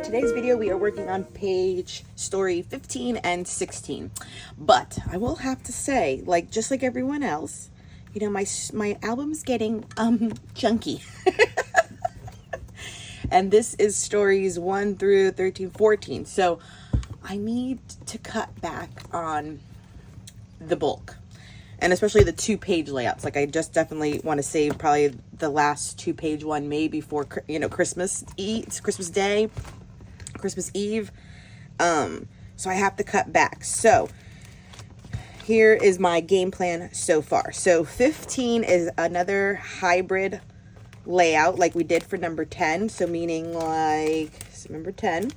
today's video, we are working on page story 15 and 16. But I will have to say, like, just like everyone else, you know, my album's getting chunky. And this is stories 1 through 13, 14. So I need to cut back on the bulk, and especially the 2-page layouts. Like, I just definitely want to save probably the last 2-page one, maybe for, you know, Christmas Day, Christmas Eve. So I have to cut back. So here is my game plan so far. So 15 is another hybrid layout like we did for number 10. So meaning, like, so remember 10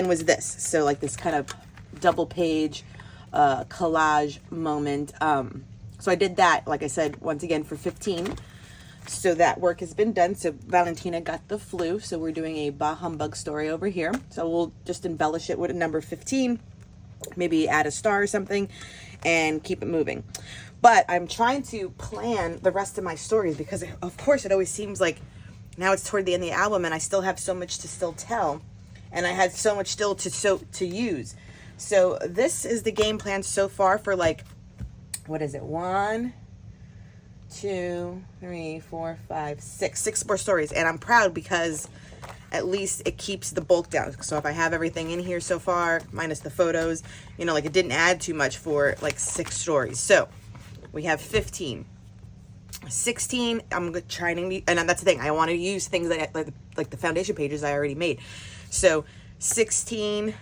was this. So like this kind of double page collage moment. So I did that, like I said, once again for 15. So that work has been done. So Valentina got the flu, so we're doing a bah humbug story over here. So we'll just embellish it with a number 15, maybe add a star or something, and keep it moving. But I'm trying to plan the rest of my stories because, of course, it always seems like now it's toward the end of the album and I still have so much to still tell, and I had so much still to use. So this is the game plan so far for, like, what is it? 1, 2, 3, 4, 5, 6. 6 more stories. And I'm proud because at least it keeps the bulk down. So if I have everything in here so far, minus the photos, you know, like, it didn't add too much for like 6 stories. So we have 15. 16, I'm trying to, and that's the thing, I want to use things that like the foundation pages I already made. So 16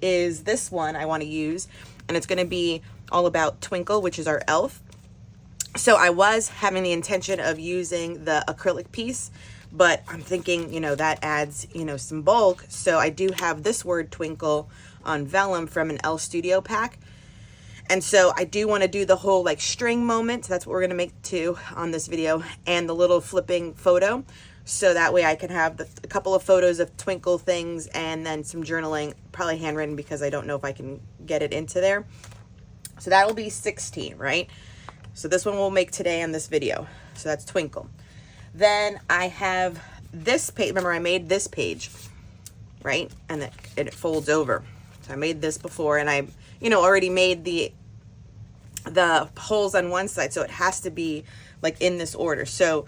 is this one I want to use, and it's going to be all about Twinkle, which is our elf. So I was having the intention of using the acrylic piece, but I'm thinking, you know, that adds, you know, some bulk. So I do have this word Twinkle on vellum from an L Studio pack. And so I do want to do the whole, like, string moment. So that's what we're going to make too on this video, and the little flipping photo. So that way I can have a couple of photos of Twinkle things and then some journaling, probably handwritten because I don't know if I can get it into there. So that'll be 16, right? So this one we'll make today on this video. So that's Twinkle. Then I have this page. Remember, I made this page, right? And it folds over. So I made this before, and I, you know, already made the holes on one side. So it has to be like in this order. So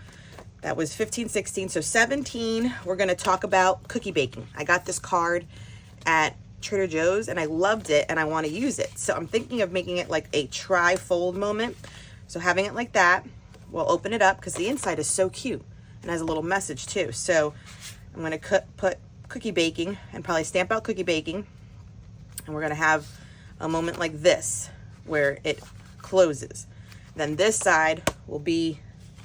that was 15, 16. So 17, we're going to talk about cookie baking. I got this card at Trader Joe's and I loved it and I want to use it. So I'm thinking of making it like a tri-fold moment. So having it like that, we'll open it up because the inside is so cute and has a little message too. So I'm going to put cookie baking and probably stamp out cookie baking. And we're going to have a moment like this where it closes. Then this side will be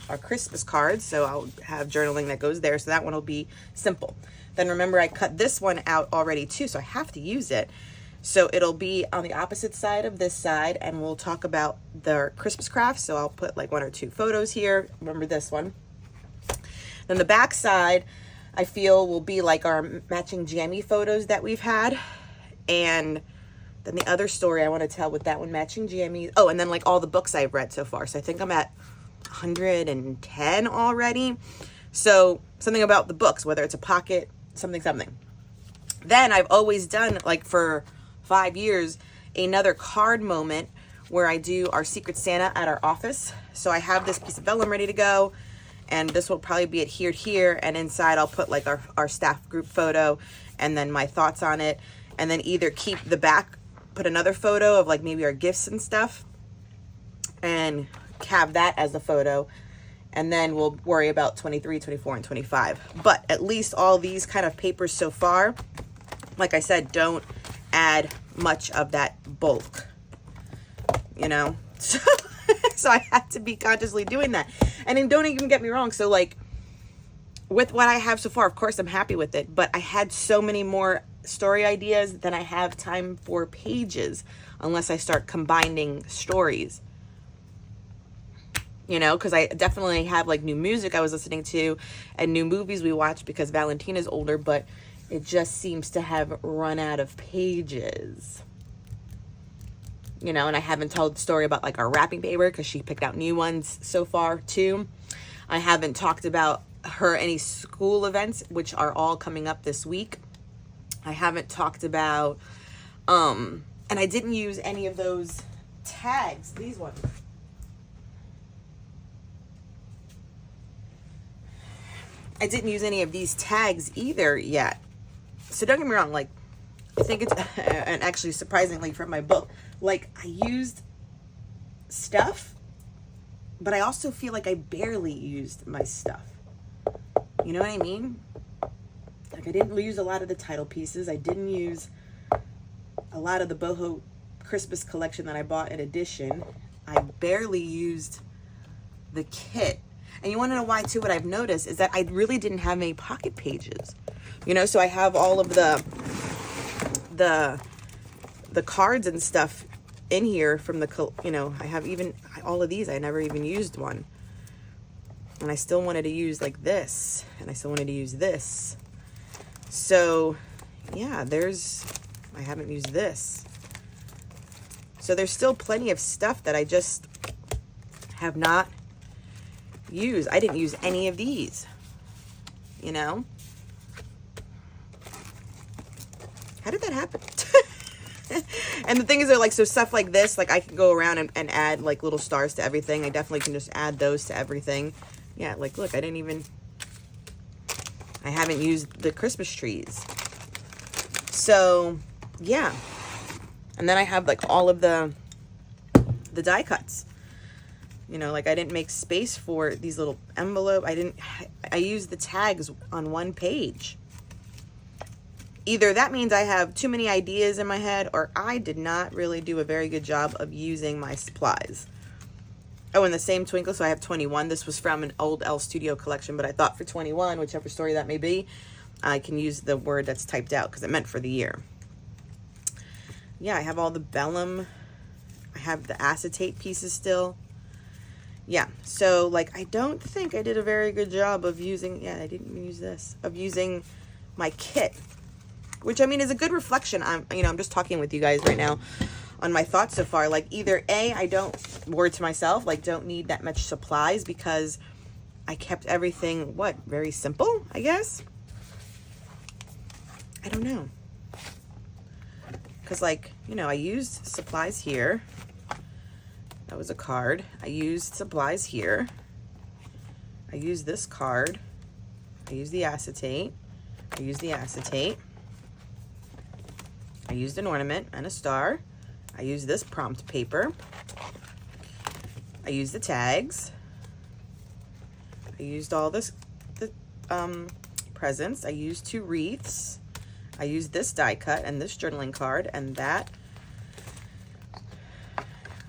our Christmas cards. So I'll have journaling that goes there. So that one will be simple. Then remember, I cut this one out already too, so I have to use it. So it'll be on the opposite side of this side, and we'll talk about the Christmas crafts. So I'll put like 1 or 2 photos here. Remember this one. Then the back side, I feel, will be like our matching jammy photos that we've had. And then the other story I want to tell with that one, matching jammies. Oh, and then like all the books I've read so far. So I think I'm at 110 already. So something about the books, whether it's a pocket, something. Then I've always done, like for 5 years, another card moment where I do our Secret Santa at our office. So I have this piece of vellum ready to go, and this will probably be adhered here, and inside I'll put like our staff group photo and then my thoughts on it, and then either keep the back, put another photo of like maybe our gifts and stuff, and have that as the photo. And then we'll worry about 23, 24, and 25. But at least all these kind of papers so far, like I said, don't add much of that bulk, you know? So I had to be consciously doing that. And then don't even get me wrong. So like with what I have so far, of course, I'm happy with it. But I had so many more story ideas than I have time for pages unless I start combining stories. You know, because I definitely have like new music I was listening to and new movies we watched because Valentina's older, but it just seems to have run out of pages. You know, and I haven't told the story about like our wrapping paper because she picked out new ones so far too. I haven't talked about her any school events, which are all coming up this week. I haven't talked about, and I didn't use any of those tags, these ones. I didn't use any of these tags either yet. So don't get me wrong, like, I think it's, and actually surprisingly from my book, like, I used stuff, but I also feel like I barely used my stuff. You know what I mean? Like, I didn't use a lot of the title pieces. I didn't use a lot of the boho Christmas collection that I bought in addition. I barely used the kit. And you want to know why too? What I've noticed is that I really didn't have any pocket pages, you know. So I have all of the cards and stuff in here from the, you know, I have even all of these. I never even used one, and I still wanted to use like this, and I still wanted to use this. So yeah, I haven't used this. So there's still plenty of stuff that I just have not used. I didn't use any of these, you know. How did that happen? And the thing is, they're like, so stuff like this, like I can go around and add like little stars to everything. I definitely can just add those to everything. Yeah, like look, I haven't used the Christmas trees. So yeah. And then I have like all of the die cuts. You know, like I didn't make space for these little envelope. I used the tags on one page. Either that means I have too many ideas in my head, or I did not really do a very good job of using my supplies. Oh, and the same twinkle, so I have 21. This was from an old L Studio collection, but I thought for 21, whichever story that may be, I can use the word that's typed out because it meant for the year. Yeah, I have all the vellum. I have the acetate pieces still. Yeah, so like I don't think I did a very good job of using, yeah, I didn't even use this, of using my kit, which I mean is a good reflection. I'm just talking with you guys right now on my thoughts so far. Like either A, I don't, word to myself, like don't need that much supplies because I kept everything, very simple, I guess. I don't know. Because like, you know, I used supplies here. That was a card. I used supplies here. I used this card. I used the acetate. I used the acetate. I used an ornament and a star. I used this prompt paper. I used the tags. I used all the presents. I used 2 wreaths. I used this die cut and this journaling card and that.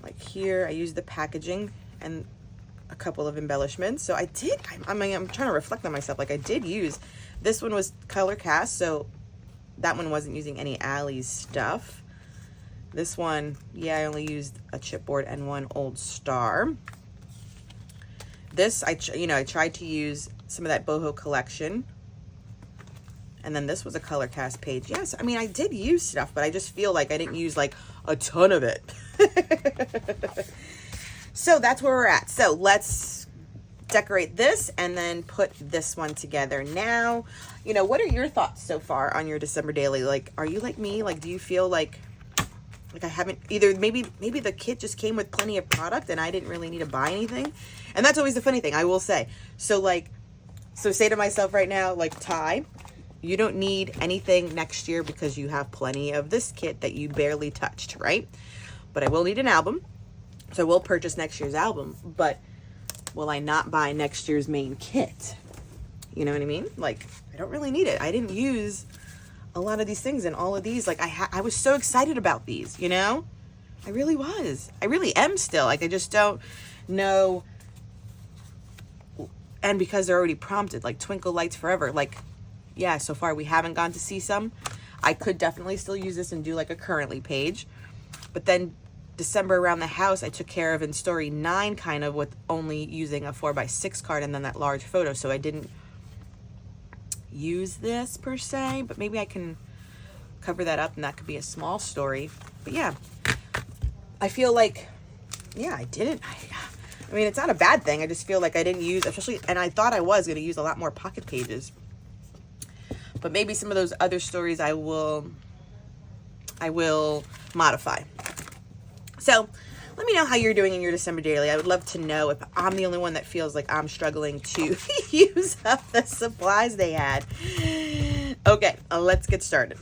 Like here, I used the packaging and a couple of embellishments. So I did, I'm trying to reflect on myself. Like I did use, this one was color cast, so that one wasn't using any Allie's stuff. This one, yeah, I only used a chipboard and 1 old star. This, I tried to use some of that boho collection. And then this was a color cast page. Yes, I mean, I did use stuff, but I just feel like I didn't use like a ton of it. So that's where we're at. So let's decorate this and then put this one together. Now, you know, what are your thoughts so far on your December daily? Like, are you like me? Like, do you feel like I haven't either? Maybe the kit just came with plenty of product and I didn't really need to buy anything. And that's always the funny thing, I will say. So say to myself right now, like, Ty, you don't need anything next year because you have plenty of this kit that you barely touched, right? But I will need an album. So I will purchase next year's album, but will I not buy next year's main kit? You know what I mean? Like, I don't really need it. I didn't use a lot of these things, and all of these, like, I was so excited about these, you know? I really was. I really am still. Like, I just don't know. And because they're already prompted, like Twinkle Lights Forever, like, yeah, so far we haven't gone to see some. I could definitely still use this and do like a currently page. But then December around the house, I took care of in story 9 kind of with only using a 4x6 card and then that large photo. So I didn't use this per se, but maybe I can cover that up and that could be a small story. But yeah, I feel like, yeah, I didn't. I mean, it's not a bad thing. I just feel like I didn't use, especially, and I thought I was going to use a lot more pocket pages. but maybe some of those other stories I will modify. So let me know how you're doing in your December daily. I would love to know if I'm the only one that feels like I'm struggling to use up the supplies they had. Okay, let's get started.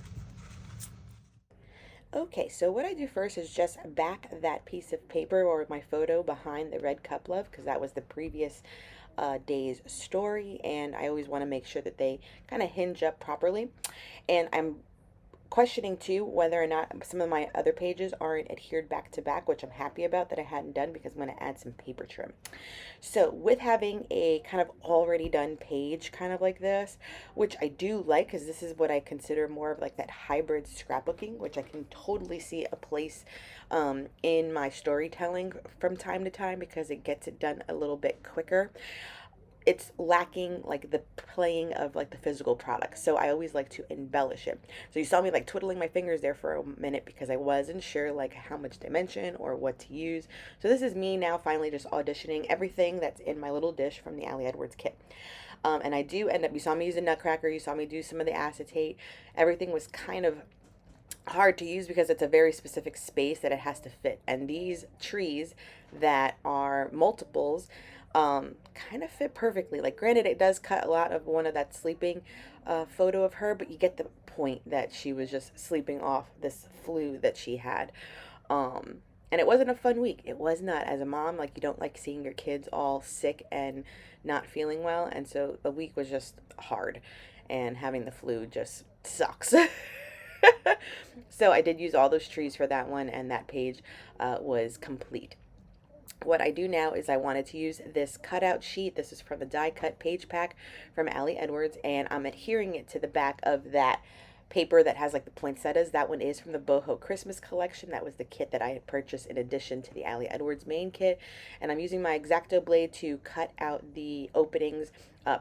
Okay, so what I do first is just back that piece of paper or my photo behind the red cup love, because that was the previous day's story, and I always want to make sure that they kind of hinge up properly. And I'm questioning too whether or not some of my other pages aren't adhered back to back, which I'm happy about that I hadn't done, because I'm going to add some paper trim. So with having a kind of already done page kind of like this, which I do like, because this is what I consider more of like that hybrid scrapbooking, which I can totally see a place in my storytelling from time to time, because it gets it done a little bit quicker. It's lacking like the playing of like the physical product, so I always like to embellish it. So you saw me like twiddling my fingers there for a minute because I wasn't sure like how much dimension or what to use. So this is me now finally just auditioning everything that's in my little dish from the Ali Edwards kit. And I do end up, you saw me use a nutcracker, you saw me do some of the acetate. Everything was kind of hard to use because it's a very specific space that it has to fit, and these trees that are multiples kind of fit perfectly. Like, granted, it does cut a lot of one of that sleeping photo of her, but you get the point that she was just sleeping off this flu that she had. And it wasn't a fun week. It was not. As a mom, like, you don't like seeing your kids all sick and not feeling well, and so the week was just hard, and having the flu just sucks. So I did use all those trees for that one, and that page was complete. What I do now is I wanted to use this cutout sheet. This is from the die cut page pack from Ali Edwards, and I'm adhering it to the back of that paper that has like the poinsettias. That one is from the Boho Christmas collection. That was the kit that I had purchased in addition to the Ali Edwards main kit, and I'm using my X-Acto blade to cut out the openings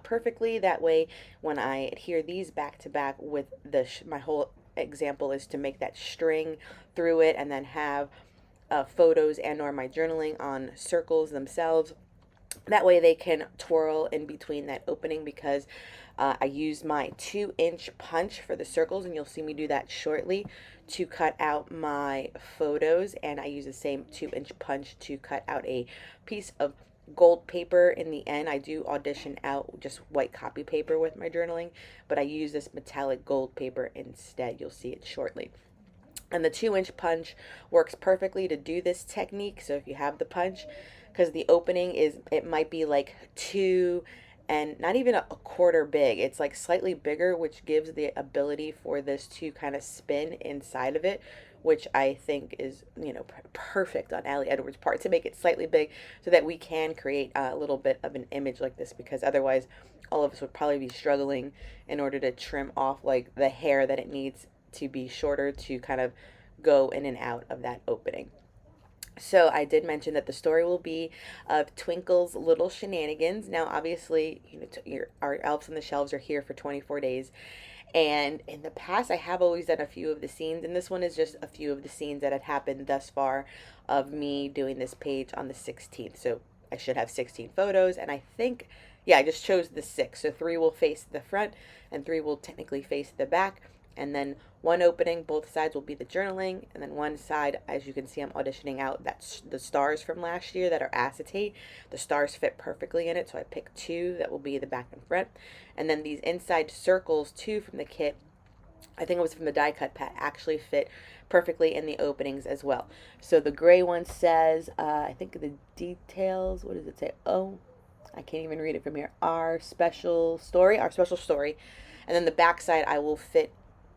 perfectly. That way when I adhere these back to back with the my whole example is to make that string through it, and then have photos and or my journaling on circles themselves. That way they can twirl in between that opening, because I use my 2-inch punch for the circles, and you'll see me do that shortly, to cut out my photos. And I use the same 2-inch punch to cut out a piece of gold paper in the end. I do audition out just white copy paper with my journaling, but I use this metallic gold paper instead. You'll see it shortly. And the 2-inch punch works perfectly to do this technique. So if you have the punch, because the opening is, it might be like 2 and not even a quarter big. It's like slightly bigger, which gives the ability for this to kind of spin inside of it, which I think is, you know, perfect on Ali Edwards' part, to make it slightly big so that we can create a little bit of an image like this, because otherwise all of us would probably be struggling in order to trim off like the hair that it needs to be shorter to kind of go in and out of that opening. So I did mention that the story will be of Twinkle's little shenanigans. Now, obviously, you know, our elves on the shelves are here for 24 days. And in the past, I have always done a few of the scenes, and this one is just a few of the scenes that had happened thus far of me doing this page on the 16th. So I should have 16 photos, and I think, yeah, I just chose the 6. So 3 will face the front, and 3 will technically face the back. And then one opening, both sides will be the journaling, and then one side, as you can see, I'm auditioning out that's the stars from last year that are acetate. The stars fit perfectly in it, so I picked 2 that will be the back and front. And then these inside circles, 2 from the kit, I think it was from the die cut pack, actually fit perfectly in the openings as well. So the gray one says, I think the details, what does it say? Oh, I can't even read it from here. Our special story. And then the back side, I will fit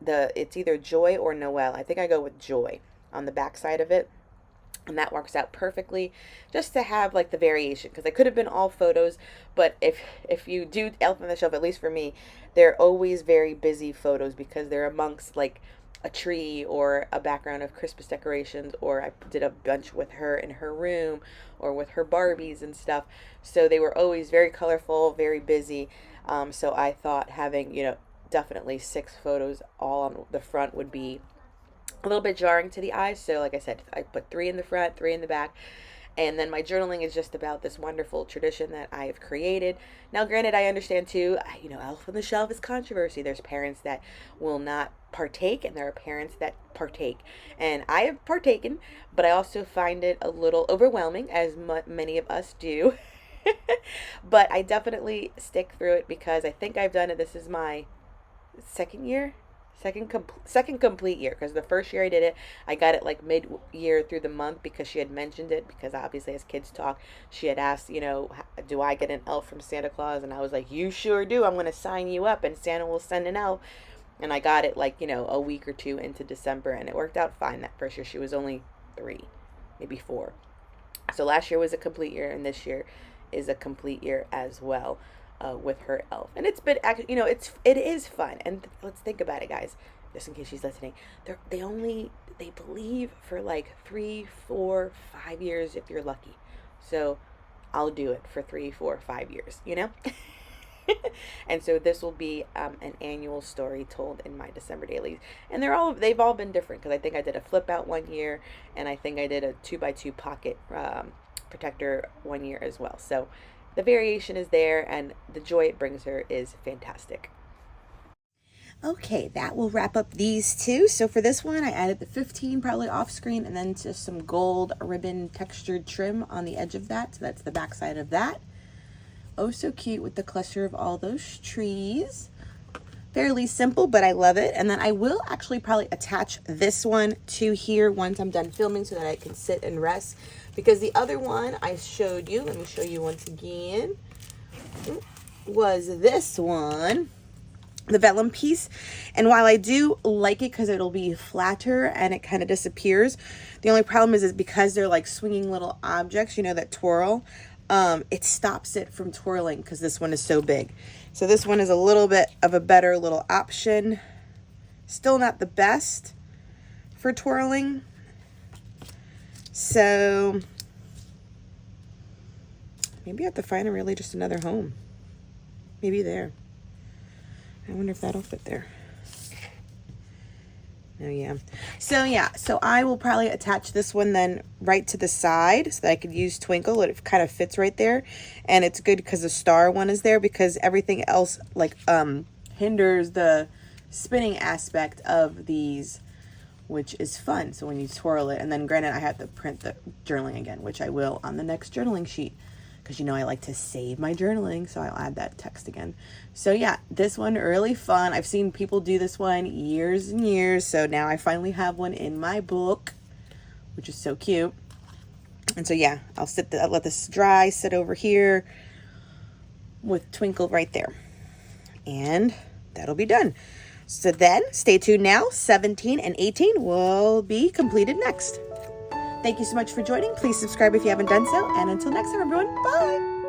it's either Joy or Noel. I think I go with Joy on the back side of it, and that works out perfectly, just to have like the variation, because they could have been all photos, but if you do Elf on the Shelf, at least for me, they're always very busy photos, because they're amongst like a tree or a background of Christmas decorations, or I did a bunch with her in her room or with her Barbies and stuff, so they were always very colorful, very busy. So I thought having, you know, definitely 6 photos all on the front would be a little bit jarring to the eyes. So like I said, I put 3 in the front, 3 in the back, And then my journaling is just about this wonderful tradition that I have created. Now, granted, I understand too, Elf on the Shelf is controversy. There's parents that will not partake, and there are parents that partake. And I have partaken, but I also find it a little overwhelming, as many of us do. But I definitely stick through it because I think I've done it. This is my second year. Second complete year, because the first year I did it, I got it like mid-year through the month because she had mentioned it, because obviously as kids talk, she had asked, do I get an elf from Santa Claus? And I was like, you sure do. I'm going to sign you up and Santa will send an elf. And I got it like, a week or two into December, and it worked out fine that first year. She was only 3, maybe 4. So last year was a complete year, and this year is a complete year as well. With her elf, and it's been actually, it is fun. And let's think about it, guys, just in case she's listening. They believe for like 3, 4, 5 years if you're lucky. So I'll do it for 3, 4, 5 years, And so this will be an annual story told in my December dailies, and they've all been different, because I think I did a flip out one year, and I think I did a 2x2 pocket protector one year as well. So the variation is there, and the joy it brings her is fantastic. Okay, that will wrap up these two. So for this one, I added the 15 probably off screen, and then just some gold ribbon textured trim on the edge of that. So that's the back side of that. Oh, so cute with the cluster of all those trees. Fairly simple, but I love it. And then I will actually probably attach this one to here once I'm done filming, so that I can sit and rest. Because the other one I showed you, let me show you once again, was this one, the vellum piece. And while I do like it because it'll be flatter and it kind of disappears, the only problem is because they're like swinging little objects, that twirl, it stops it from twirling because this one is so big. So this one is a little bit of a better little option. Still not the best for twirling. So maybe I have to find really just another home. Maybe there. I wonder if that'll fit there. Oh yeah. So I will probably attach this one then right to the side so that I could use Twinkle. It kind of fits right there, and it's good because the star one is there, because everything else like hinders the spinning aspect of these, which is fun. So when you twirl it, and then granted I have to print the journaling again, which I will on the next journaling sheet, because I like to save my journaling, so I'll add that text again. So yeah, this one really fun. I've seen people do this one years and years, so now I finally have one in my book, which is so cute. And so yeah, I'll let this dry, sit over here with Twinkle right there, and that'll be done. So then stay tuned now. 17 and 18 will be completed next. Thank you so much for joining. Please subscribe if you haven't done so. And until next time, everyone, bye.